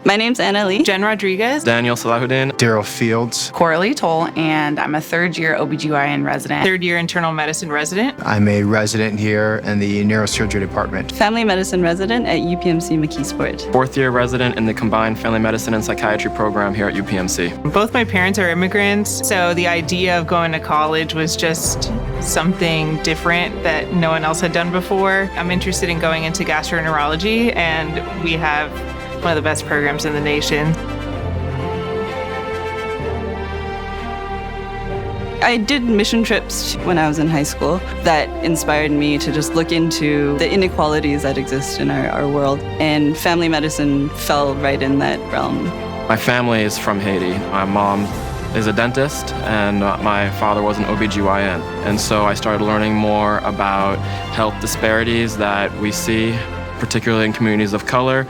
My name's Anna Lee. Jen Rodriguez. Daniel Salahuddin. Daryl Fields. Coralie Toll, and I'm a third-year OBGYN resident. Third-year internal medicine resident. I'm a resident here in the neurosurgery department. Family medicine resident at UPMC McKeesport. Fourth-year resident in the combined family medicine and psychiatry program here at UPMC. Both my parents are immigrants, so the idea of going to college was just something different that no one else had done before. I'm interested in going into gastroenterology, and we have one of the best programs in the nation. I did mission trips when I was in high school that inspired me to just look into the inequalities that exist in our world, and family medicine fell right in that realm. My family is from Haiti. My mom is a dentist, and my father was an OBGYN. And so I started learning more about health disparities that we see, particularly in communities of color.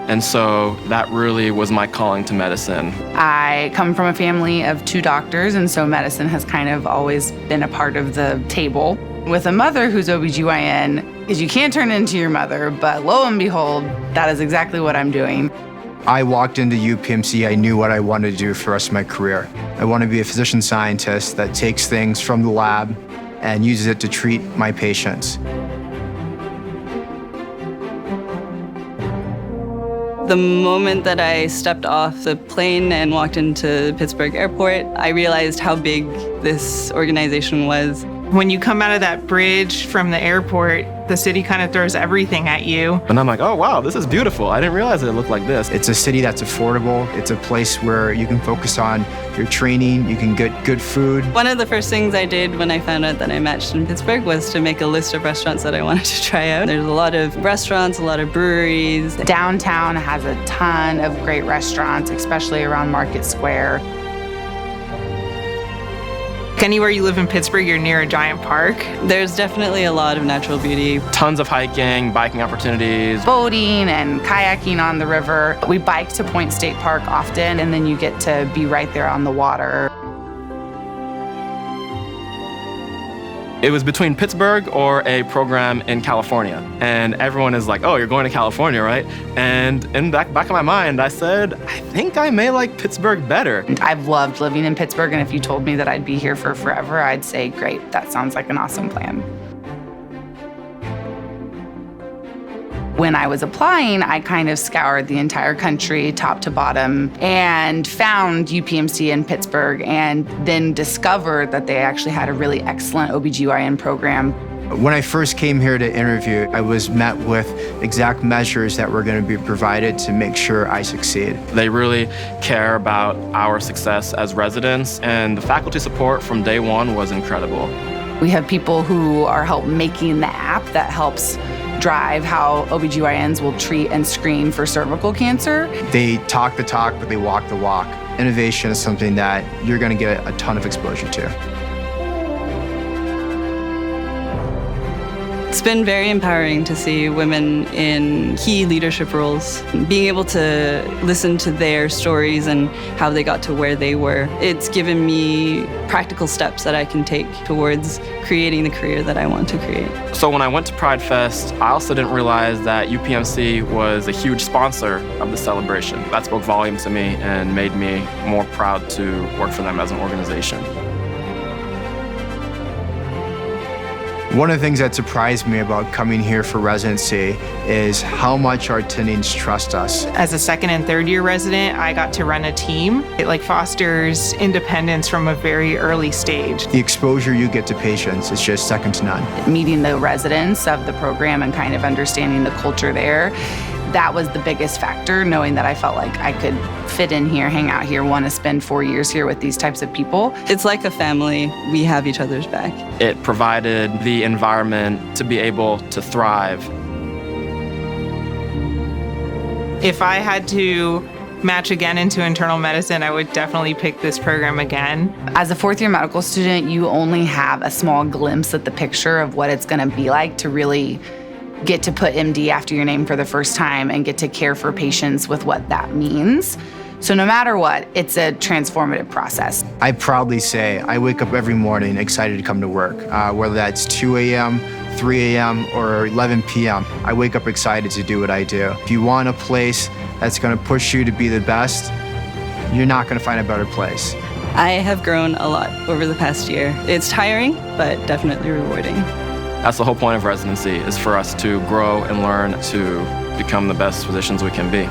And so that really was my calling to medicine. I come from a family of 2 doctors, and so medicine has kind of always been a part of the table. With a mother who's OBGYN, is you can't turn into your mother, but lo and behold, that is exactly what I'm doing. I walked into UPMC, I knew what I wanted to do for the rest of my career. I want to be a physician scientist that takes things from the lab and uses it to treat my patients. The moment that I stepped off the plane and walked into Pittsburgh airport, I realized how big this organization was. When you come out of that bridge from the airport, the city kind of throws everything at you. And I'm like, oh wow, this is beautiful. I didn't realize it looked like this. It's a city that's affordable. It's a place where you can focus on your training, you can get good food. One of the first things I did when I found out that I matched in Pittsburgh was to make a list of restaurants that I wanted to try out. There's a lot of restaurants, a lot of breweries. Downtown has a ton of great restaurants, especially around Market Square. Anywhere you live in Pittsburgh, you're near a giant park. There's definitely a lot of natural beauty. Tons of hiking, biking opportunities. Boating and kayaking on the river. We bike to Point State Park often, and then you get to be right there on the water. It was between Pittsburgh or a program in California. And everyone is like, oh, you're going to California, right? And in the back of my mind, I said, I think I may like Pittsburgh better. I've loved living in Pittsburgh, and if you told me that I'd be here for forever, I'd say, great, that sounds like an awesome plan. When I was applying, I kind of scoured the entire country, top to bottom, and found UPMC in Pittsburgh, and then discovered that they actually had a really excellent OBGYN program. When I first came here to interview, I was met with exact measures that were going to be provided to make sure I succeed. They really care about our success as residents, and the faculty support from day one was incredible. We have people who are help making the app that helps drive how OBGYNs will treat and screen for cervical cancer. They talk the talk, but they walk the walk. Innovation is something that you're going to get a ton of exposure to. It's been very empowering to see women in key leadership roles. Being able to listen to their stories and how they got to where they were, it's given me practical steps that I can take towards creating the career that I want to create. So when I went to Pride Fest, I also didn't realize that UPMC was a huge sponsor of the celebration. That spoke volume to me and made me more proud to work for them as an organization. One of the things that surprised me about coming here for residency is how much our attendings trust us. As a second and third year resident, I got to run a team. It fosters independence from a very early stage. The exposure you get to patients is just second to none. Meeting the residents of the program and kind of understanding the culture there, that was the biggest factor, knowing that I felt like I could fit in here, hang out here, want to spend 4 years here with these types of people. It's like a family. We have each other's back. It provided the environment to be able to thrive. If I had to match again into internal medicine, I would definitely pick this program again. As a fourth year medical student, you only have a small glimpse at the picture of what it's going to be like to really get to put MD after your name for the first time and get to care for patients with what that means. So no matter what, it's a transformative process. I proudly say I wake up every morning excited to come to work, whether that's 2 a.m., 3 a.m., or 11 p.m. I wake up excited to do what I do. If you want a place that's going to push you to be the best, you're not going to find a better place. I have grown a lot over the past year. It's tiring, but definitely rewarding. That's the whole point of residency, is for us to grow and learn to become the best physicians we can be.